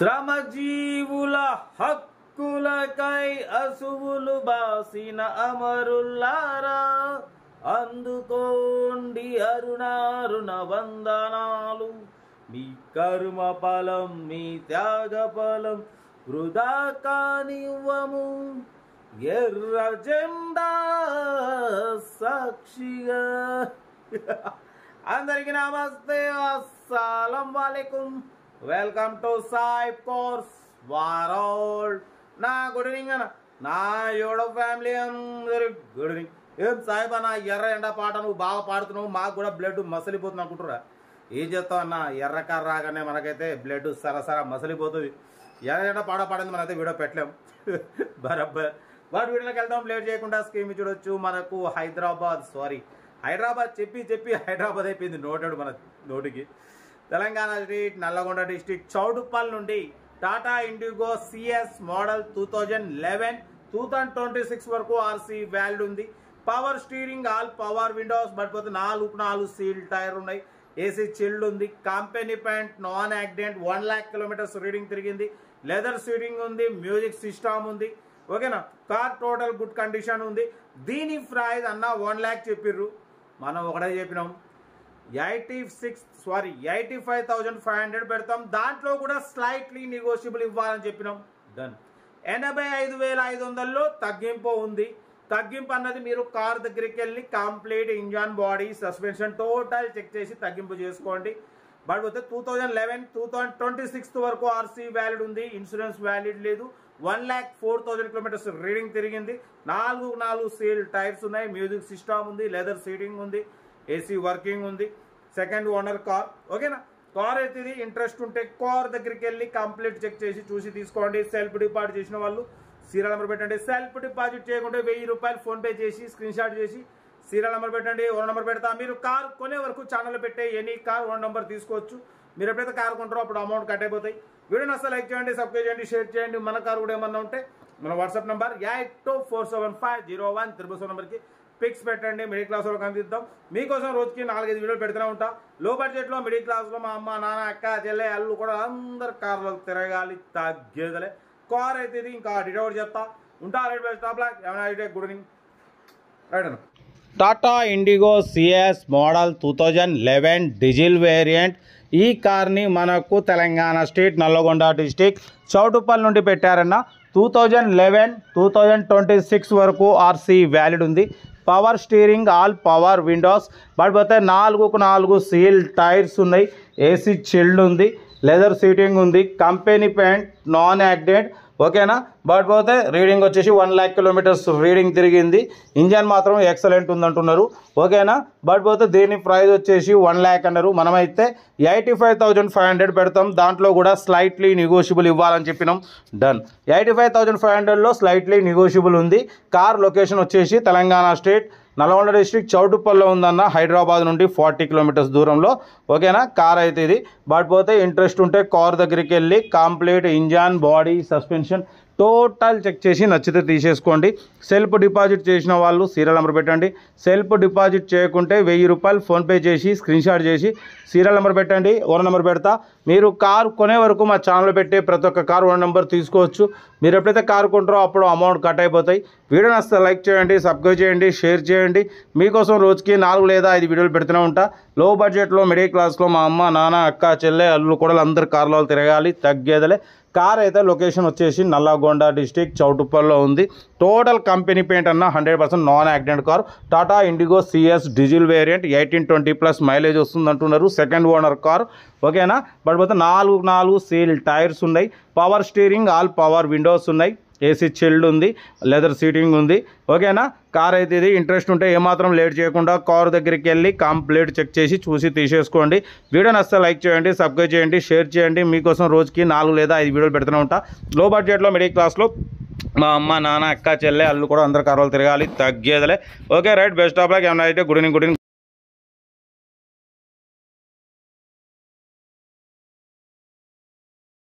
శ్రమజీవుల హక్కులకై అసువులు బాసిన అమరులారా, అందుకోండి అరుణారుణ వందనాలు. మీ కర్మ ఫలం, మీ త్యాగ ఫలం వృధా కానివ్వము. ఎర్ర జెండా సాక్షిగా. అందరికీ నమస్తే, అస్సలం వాలేకుం. Welcome to Sai course world. నా గుడ్ ఈవినింగ్ అన్న, నా యూట్యూబ్ ఫ్యామిలీ అందరు గుడ్ ఈవినింగ్. ఏం సాయిబా, నా ఎర్ర ఎండ పాట నువ్వు బాగా పాడుతున్నావు, మాకు కూడా బ్లడ్ మసలిపోతుంది అనుకుంటురా. ఏం చేస్తావు అన్న, ఎర్రకారు రాగానే మనకైతే బ్లడ్ సరసర మసలిపోతుంది. ఎర్ర ఎండ పాట పాడింది మనైతే వీడియో పెట్టలేము బరబ్బర్. వాటి వీడియోకి వెళ్దాం, లేట్ చేయకుండా స్క్రీన్ చూడొచ్చు. మనకు హైదరాబాద్ చెప్పి హైదరాబాద్ అయిపోయింది నోటెడ్ మన నోటికి. తెలంగాణ స్టేట్ నల్లగొండ డిస్టిక్ చౌటుప్పల్ నుండి టాటా ఇండిగో సిఎస్ మోడల్ 2011-2026 వరకు ఆర్సీ వ్యాలిడ్ ఉంది. Power steering, all power windows, but 4 seal tyre ఉన్నాయి. ఏసీ చిల్డ్ ఉంది. Company paint, non accident, 1 lakh kilometers reading తిరిగింది. లెదర్ సీటింగ్ ఉంది, మ్యూజిక్ సిస్టమ్ ఉంది. ఓకేనా, కార్ టోటల్ గుడ్ కండిషన్ ఉంది. దీని ప్రైస్ అన్న 1 lakh చెప్పిర్రు, మనం ఒకటే చెప్పినాం 85,500 పెడతాం. దాంట్లో కూడా స్లైట్లీ నెగోషియబుల్ ఇవ్వాలని చెప్పినాం. డన్. 85,500లో తగ్గింపు ఉంది. తగ్గింపు అన్నది మీరు కార్ దగ్గరికి వెళ్ళి complete engine, body, suspension total check చేసి తగ్గింపు చేసుకోండి. బట్ 2011-2026 వరకు ఆర్సీ వ్యాలిడ్ ఉంది. ఇన్సూరెన్స్ వ్యాలిడ్ లేదు. 1,04,000 kilometers రీడింగ్ తిరిగింది. 4 సీల్ టైర్స్ ఉన్నాయి. మ్యూజిక్ సిస్టమ్ ఉంది. లెదర్ సీటింగ్ ఉంది. ఏసీ వర్కింగ్ ఉంది. Second owner car. ఓకేనా, కార్ అయితే ఇది. ఇంట్రెస్ట్ ఉంటే కార్ దగ్గరికి వెళ్ళి కంప్లీట్ చెక్ చేసి చూసి తీసుకోండి. సెల్ఫ్ డిపాజిట్ చేసిన వాళ్ళు సీరియల్ నెంబర్ పెట్టండి. సెల్ఫ్ డిపాజిట్ చేయకుంటే 1000 రూపాయలు ఫోన్పే చేసి స్క్రీన్ షాట్ చేసి సీరియల్ నెంబర్ పెట్టండి. ఓన్ నెంబర్ పెడతా. మీరు కార్ కొనే వరకు ఛానల్ పెట్టే ఎనీ కార్ ఓన్ నెంబర్ తీసుకోవచ్చు. మీరు ఎప్పుడైతే కార్ కొంటారో అప్పుడు అమౌంట్ కట్ అయిపోతాయి. వీడియోని అసలు లైక్ చేయండి, సబ్స్క్రైబ్ చేయండి, షేర్ చేయండి. మన కార్ కూడా ఏమన్నా ఉంటే మన వాట్సాప్ నెంబర్ 82475017 నెంబర్కి పిక్స్ పెట్టండి. మిడిల్ క్లాస్ వాళ్ళకి అందిద్దాం. మీకోసం రోజుకి 4-5 వీడియోలు పెడుతూనే ఉంటా. లో బడ్జెట్లో మిడిల్ క్లాస్లో మా అమ్మ, నాన్న, అక్క, చెల్లె, అల్లు కూడా అందరు కార్లో తిరగాలి, తగ్గేదలే. కార్ అయితే ఇది. ఇంకా డీటెయిల్ చెప్తా ఉంటా. Right by stop lock. ఏమైనా గుడ్ ఈవినింగ్. రైట్ అన్న. Tata Indigo CS model 2011 diesel variant. ఈ కార్ని మనకు తెలంగాణ స్టేట్ నల్లగొండ డిస్టిక్ చౌటుప్పల్ నుండి పెట్టారన్న. 2011-2026 వరకు ఆర్సీ వ్యాలిడ్ ఉంది. Power steering, all power windows, but 4 seal tyres ఉన్నాయి. ఏసీ చిల్డ్ ఉంది. లెదర్ సీటింగ్ ఉంది. Company paint, non accident. ఓకేనా, బట్ రీడింగ్ వచ్చేసి 1 lakh kilometers రీడింగ్ తిరిగింది. ఇంజన్ మాత్రం ఎక్సలెంట్ ఉందంటున్నారు. ఓకేనా, బట్ దీని ప్రైస్ వచ్చేసి 1 lakh అన్నారు. మనమైతే 85,500 పెడతాం. దాంట్లో కూడా స్లైట్లీ నెగోషియబుల్ ఇవ్వాలని చెప్పినాం. డన్. 85,500లో స్లైట్లీ నెగోషియబుల్ ఉంది. కార్ లొకేషన్ వచ్చేసి తెలంగాణ స్టేట్ నల్గొండ డిస్ట్రిక్ట్ చౌటుప్పల్లో ఉందన్న. హైదరాబాద్ నుండి 40 kilometers దూరంలో. ఓకేనా, కార్ అయితే ఇది. బట్ ఇంట్రెస్ట్ ఉంటే కార్ దగ్గరికి వెళ్ళి complete engine, body, suspension total check చేసి నచ్చితే తీసేసుకోండి. సెల్ఫ్ డిపాజిట్ చేసిన వాళ్ళు సీరియల్ నెంబర్ పెట్టండి. సెల్ఫ్ డిపాజిట్ చేయకుంటే 1000 రూపాయలు ఫోన్పే చేసి స్క్రీన్ షాట్ చేసి సీరియల్ నెంబర్ పెట్టండి. ఓన్ నెంబర్ పెడతా. మీరు కారు కొనే వరకు మా ఛానల్ పెట్టే ప్రతి ఒక్క కారు ఓన్ నెంబర్ తీసుకోవచ్చు. మీరు ఎప్పుడైతే కారు కొంటారో అప్పుడు అమౌంట్ కట్ అయిపోతాయి. వీడియోని వస్తే లైక్ చేయండి, సబ్స్క్రైబ్ చేయండి, షేర్ చేయండి. మీకోసం రోజుకి 4 లేదా 5 వీడియోలు పెడుతూనే ఉంటా. లో బడ్జెట్లో మిడిల్ క్లాస్లో మా అమ్మ, నాన్న, అక్క, చెల్లె, అల్లు కూడా అందరు కార్లో తిరగాలి, తగ్గేదలే. కార్ అయితే లొకేషన్ వచ్చేసి నల్లగొండ డిస్టిక్ చౌటుప్పల్లో ఉంది. టోటల్ కంపెనీ పెయింట్ అన్న 100% non accident car. Tata Indigo CS diesel variant. 18-20+ mileage వస్తుంది అంటున్నారు. Second owner car. ఓకేనా, బట్ 4 సీల్ టైర్స్ ఉన్నాయి. Power steering, all power Windows ఉన్నాయి. ఏసీ చిల్డ్ ఉంది. లెదర్ సీటింగ్ ఉంది. ఓకేనా, కార్ అయితే ఇది. ఇంట్రెస్ట్ ఉంటే ఏమాత్రం లేట్ చేయకుండా కార్ దగ్గరికి వెళ్ళి కంప్లీట్ చెక్ చేసి చూసి తీసేసుకోండి. వీడియోని వస్తే లైక్ చేయండి, సబ్స్క్రైబ్ చేయండి, షేర్ చేయండి. మీకోసం రోజుకి 4 లేదా 5 వీడియోలు పెడుతూనే ఉంటా. లో బడ్జెట్లో మిడిల్ క్లాస్లో మా అమ్మ, నాన్న, అక్క, చెల్లె, అల్లు కూడా అందరు కార్లు తిరగాలి, తగ్గేదలే. Okay, right. Best of luck. ఏమైనా అయితే గుడ్ ఈవినింగ్.